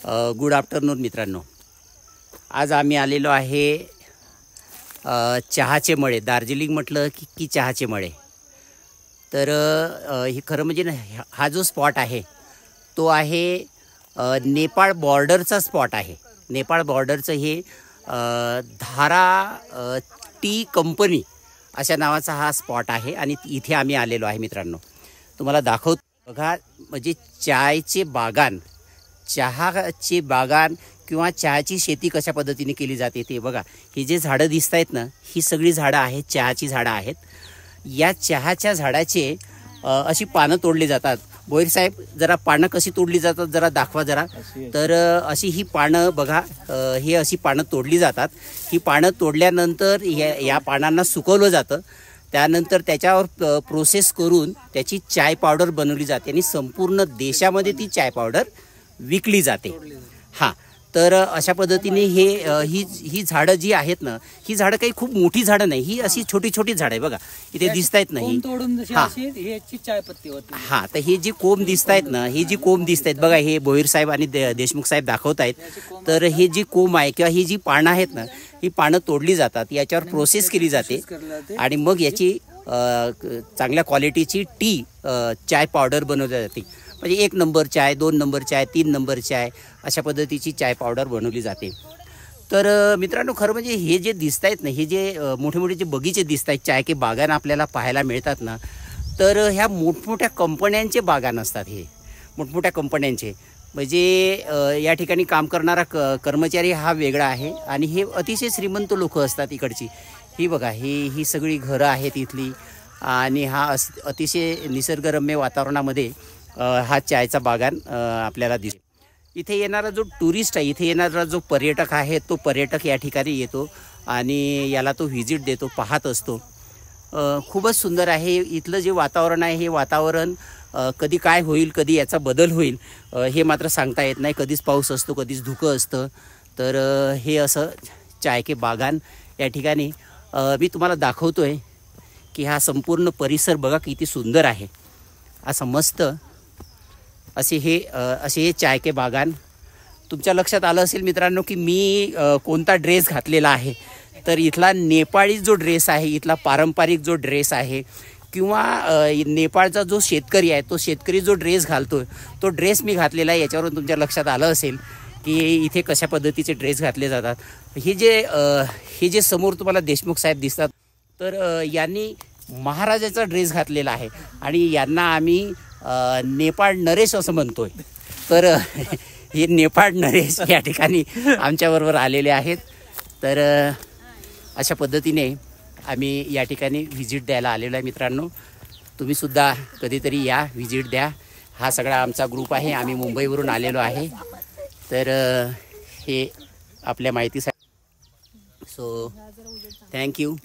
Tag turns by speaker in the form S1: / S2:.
S1: Good afternoon मित्रांनो. आज आम्ही आलेलो आहे चहाचे मळे. दार्जिलिंग म्हटलं की चहाचे मळे. तर हे खरं म्हणजे ना, हा जो स्पॉट आहे तो आहे नेपाळ बॉर्डरचा स्पॉट आहे. नेपाळ बॉर्डरचं हे धारा टी कंपनी अशा नावाचा हा स्पॉट आहे आणि इथे आम्ही आलेलो आहे मित्रांनो. तुम्हाला दाखवतो बघा, म्हणजे चहाचे बागान, चहाचे बागान किंवा चहाची शेती कशा पद्धतीने केली जाते ते बघा. ही जे झाडं दिसत आहेत ना, ही सगळी झाडं आहेत, चहाची झाडं आहेत. या चहाच्या झाडाचे अशी पानं तोडली जातात. बोईर साहेब, जरा पानं कशी तोडली जातात जरा दाखवा जरा. तर अशी ही पानं बघा, हे अशी पानं तोडली जातात. ही पानं तोडल्यानंतर या पानांना सुकवलं जातं. त्यानंतर त्याच्यावर प्रोसेस करून त्याची चाय पावडर बनवली जाते आणि संपूर्ण देशामध्ये ती चाय पावडर विकली जाते. हां, तर अशा पद्धतीने ही झाडं जी आहेत ना, ही झाडं काही खूप मोठी झाडं नाही, ही अशी छोटी छोटी झाडं आहे बघा. इथे दिसत आहेत ना, ही हां, तर हे जी कोंब दिसत आहेत ना, ही जी कोंब दिसत आहेत बघा, हे बोईर साहेब आणि देशमुख साहेब दाखवत आहेत. तर हे जी कोंब आहे किंवा ही जी पानं आहेत ना, ही पानं तोडली जातात, याच्यावर प्रोसेस केली जाते आणि मग याची चांगल्या क्वालिटीची टी चाय पावडर बनवली जाते. म्हणजे 1 नंबर चाय, 2 नंबर चाय, 3 नंबर चाय अशा पद्धतीची चाय पावडर बनवली जाते. तर मित्रांनो, खरं म्हणजे हे जे दिसत आहेत ना, हे जे मोठे मोठे जे बगीचे दिसत आहेत, चाय के बागान आपल्याला पाहायला मिळतात ना, तर ह्या मोठमोठ्या कंपन्यांचे बागान असतात. हे मोठमोठ्या कंपन्यांचे म्हणजे या ठिकाणी काम करणारा कर्मचारी हा वेगळा आहे आणि हे अतिशय श्रीमंत लोक असतात इकडची. ही बघा, ही सगळी घरं आहेत इथली आणि हा अतिशय निसर्गरम्य वातावरणामध्ये हा चायचा बागान आपल्याला दिसेल. इथे येणारा जो टुरिस्ट आहे, इथे येणारा जो पर्यटक आहे, तो पर्यटक या ठिकाणी येतो आणि याला तो व्हिजिट देतो, पाहत असतो. खूपच सुंदर आहे इथलं जे वातावरण आहे. हे वातावरण कधी काय होईल, कधी याचा बदल होईल हे मात्र सांगता येत नाही. कधीच पाऊस असतो, कधीच धुकं असतं. तर हे असं चाय के बागान या ठिकाणी मी तुम्हाला दाखवतोय की हा संपूर्ण परिसर बघा किती सुंदर आहे. असं मस्त असे हे चाय के बागान. तुमच्या लक्षात आलं असेल मित्रांनो की मी कोणता ड्रेस घातलेला आहे. तर इथला नेपाळी जो ड्रेस आहे, इथला पारंपरिक जो ड्रेस आहे किंवा नेपाळचा जो शेतकरी आहे, तो शेतकरी जो ड्रेस घालतो तो ड्रेस मी घातलेला आहे. याच्यावरून तुमच्या लक्षात आलं असेल की इथे कशा पद्धतीचे ड्रेस घातले जातात. हे जे समोर तुम्हाला देशमुख साहेब दिसतात, तर यांनी महाराजाचा ड्रेस घातलेला आहे आणि यांना आम्ही नेपाळ नरेश असं म्हणतोय. तर हे नेपाळ नरेश या ठिकाणी आमच्याबरोबर आलेले आहेत. तर अशा पद्धतीने आम्ही या ठिकाणी व्हिजिट द्यायला आलेलो आहे मित्रांनो. तुम्हीसुद्धा कधीतरी या, व्हिजिट द्या. हा सगळा आमचा ग्रुप आहे, आम्ही मुंबईवरून आलेलो आहे. तर हे आपल्या माहितीसाठी. So thank you.